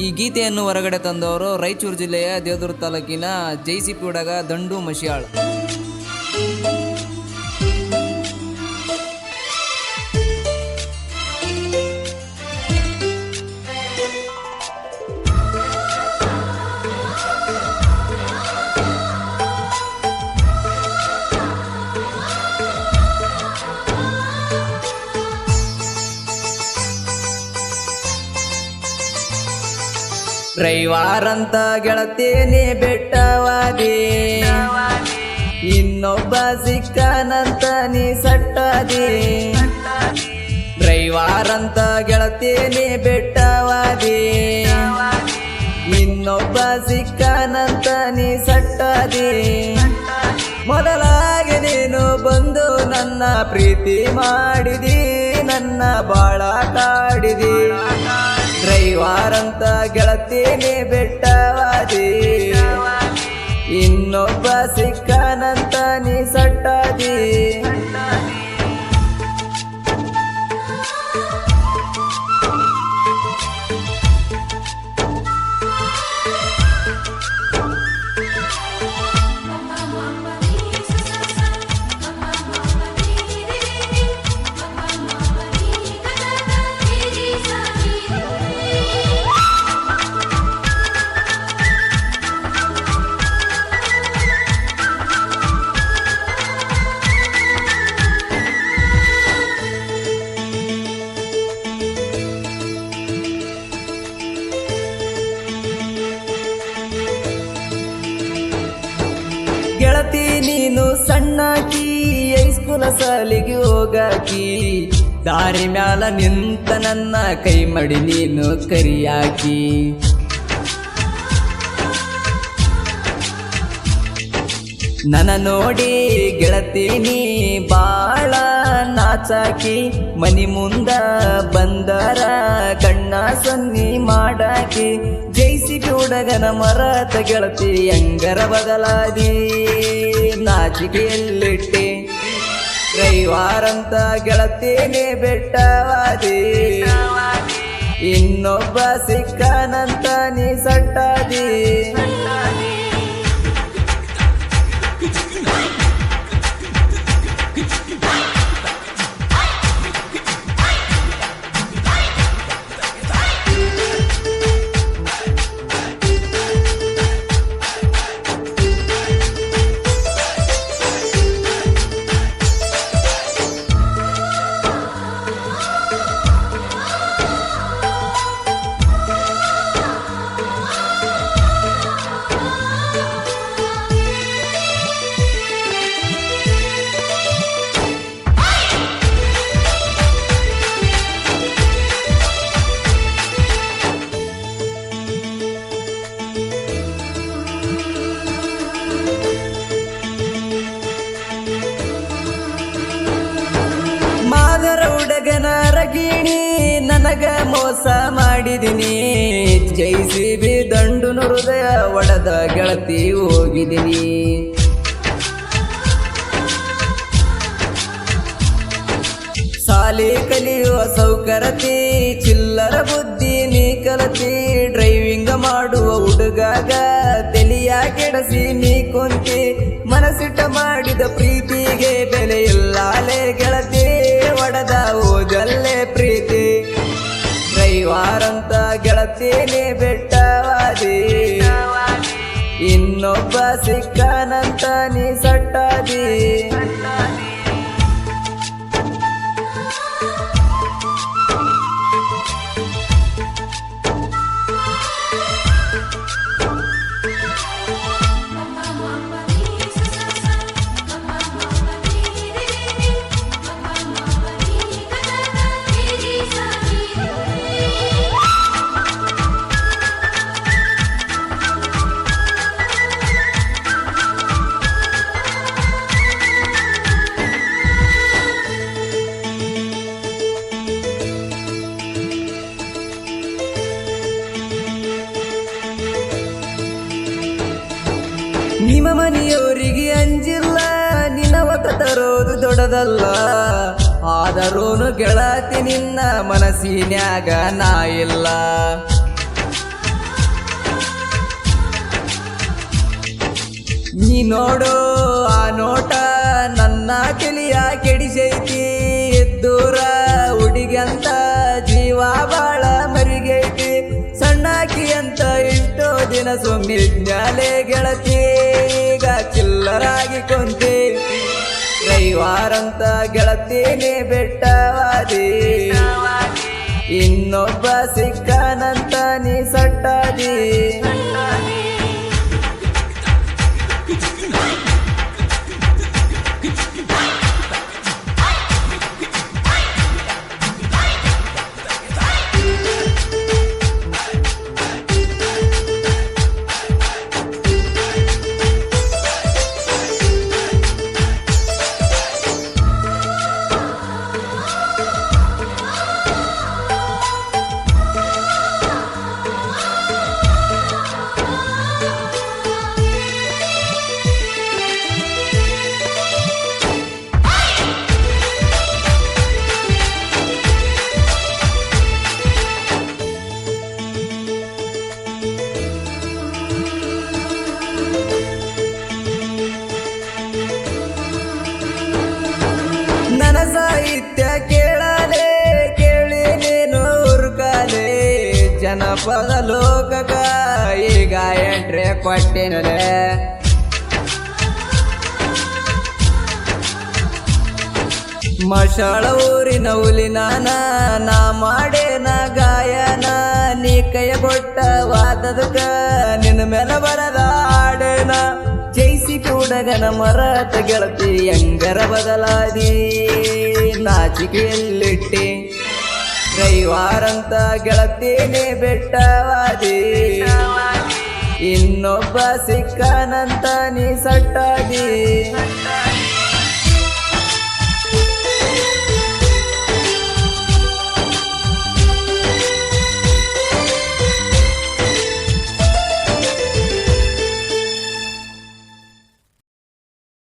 ಈ ಗೀತೆಯನ್ನು ಹೊರಗಡೆ ತಂದವರು ರಾಯಚೂರು ಜಿಲ್ಲೆಯ ದೇವದುರ್ಗ ತಾಲೂಕಿನ ಜೈಸಿಪಿ ಹುಡುಗ ದಂಡು ಮಶಿಯಾಳ್. ರವಿವಾರಂತ ಗೆಳತೇನೆ ಬೆಟ್ಟವಾದಿ, ಇನ್ನೊಬ್ಬ ಸಿಕ್ಕನಂತ ನೀ ಸಟ್ಟದಿ. ರವಿವಾರಂತ ಗೆಳತೇನೆ ಬೆಟ್ಟವಾದಿ, ಇನ್ನೊಬ್ಬ ಸಿಕ್ಕನಂತ ನೀ ಸಟ್ಟದಿ. ಮೊದಲಾಗಿ ನೀನು ಬಂದು ನನ್ನ ಪ್ರೀತಿ ಮಾಡಿದಿ, ನನ್ನ ಬಾಳ ಕಾಡಿದಿ. ರವಿವಾರಂತ ಗೆಳತೇನೆ ಬೆಟ್ಟವಾದಿ, ಇನ್ನೊಬ್ಬ ಸಿಕ್ಕನಂತ ನೀ ಸಟ್ಟದಿ. ಗೆಳತಿ ನೀನು ಸಣ್ಣಾಕಿ, ಹೈಸ್ಕೂಲ ಸಾಲಿಗೆ ಹೋಗಾಕಿ. ದಾರಿ ಮ್ಯಾಲ ನಿಂತ ನನ್ನ ಕೈ ಮಡಿ ನೀನು ಕರಿಯಾಕಿ. ನನ್ನ ನೋಡಿ ಗೆಳತಿ ನೀ ಬಾಳ ನಾಚಾಕಿ. ಮನಿ ಮುಂದ ಬಂದರ ಕಣ್ಣ ಸನ್ನಿ ಮಾಡಾಕಿ. ಜೈಸಿಪಿ ಹುಡುಗನ ಮರತ ಗೆಳತಿ ಹೆಂಗರ ಬದಲಾದಿ, ನಾಚಿಕೆಯಲ್ಲಿಟ್ಟೆ. ರವಿವಾರಂತ ಗೆಳತೇನೆ ಬೆಟ್ಟವಾದಿ, ಇನ್ನೊಬ್ಬ ಸಿಕ್ಕನಂತ ನೀ ಸಟ್ಟದಿ. ಹುಡುಗನ ರಗಿಣಿ ನನಗ ಮೋಸ ಮಾಡಿದಿನಿ. ಜೈಸಿಬಿ ದಂಡುನ ಹೃದಯ ಒಡೆದ ಗೆಳತಿ ಹೋಗಿದಿನಿ. ಸಾಲಿ ಕಲಿಯುವ ಸೌಕರತಿ, ಚಿಲ್ಲರ ಬುದ್ಧಿ ನೀ ಕಲತಿ. ಡ್ರೈವಿಂಗ್ ಮಾಡುವ ಹುಡುಗಾಗ ತೆಲಿಯ ಕೆಡಸಿ ನೀ ಕುಂತಿ. ಮನಸ್ಸಿಟ್ಟ ಮಾಡಿದ ಪ್ರೀತಿಗೆ ಬೆಲೆ ಇಲ್ಲಾಲೆ ಗೆಳತಿ, ಒಡೆದ ಹೋಗಲ್ಲೇ ಪ್ರೀತಿ. ರವಿವಾರಂತ ಗೆಳತೇನೆ ಬೆಟ್ಟವಾದಿ, ಇನ್ನೊಬ್ಬ ಸಿಕ್ಕನಂತ ನೀ ಸಟ್ಟದಿ. ನಿಮ್ಮ ಮನೆಯವರಿಗೆ ಅಂಜಿಲ್ಲ, ನಿನ್ನ ಒಟ್ಟ ತರೋದು ದೊಡ್ಡದಲ್ಲ. ಆದರೂನು ಗೆಳತಿ ನಿನ್ನ ಮನಸ್ಸಿನ್ಯಾಗ ನಾ ಇಲ್ಲ. ನೋಡು ಆ ನೋಟ ನನ್ನ ತಿಳಿಯ ಕೆಡಿಸೈತಿ. ಎದ್ದೂರ ಹುಡುಗಂತ ಜೀವ ಬಾಳ ಮರಿಗೈತಿ. ಸಣ್ಣಾಕಿ ಅಂತ ಇಷ್ಟೋ ದಿನ ಸುಮ್ಮಿದ್ಮ್ಯಾಲೆ ಗೆಳತಿ, ಈಗ ಚಿಲ್ಲರಾಗಿ ಕೊಂತಿ. ರವಿವಾರಂತ ಗೆಳತೀನಿ ಬೆಟ್ಟವಾದಿ, ಇನ್ನೊಬ್ಬ ಸಿಕ್ಕನಂತ ನೀ ಸಟ್ಟಾದಿ. ನನ್ನ ಸಾಹಿತ್ಯ ಕೇಳಲೆ ಕೇಳಿ ನೀನು ಹುರ್ಕಾಲೆ. ಜನಪದ ಲೋಕಕ ಈಗ ಎಂಟ್ರೆ ಕೊಟ್ಟಿನಲೆ. ಮಶಾಳ ಊರಿನ ಹುಲಿನಾನ ನಾ ಮಾಡೇನ ಗಾಯನ. ನೀ ಕೈಯ ಕೊಟ್ಟ ವಾದದಕ ನಿನ್ನ ಮೇಲೆ ಬರದ ಆಡೇನ. ಜೈಸಿ ಕೂಡಗನ ಮರತ ಗೆಳತಿ ಹೆಂಗರ ಬದಲಾದಿ, ನಾಚಿಕೆಯಲ್ಲಿಟ್ಟಿ. ರವಿವಾರಂತ ಗೆಳತೀನಿ ಬೆಟ್ಟವಾದಿ, ಇನ್ನೊಬ್ಬ ಸಿಕ್ಕನಂತ ನೀ ಸಟ್ಟಾದಿ.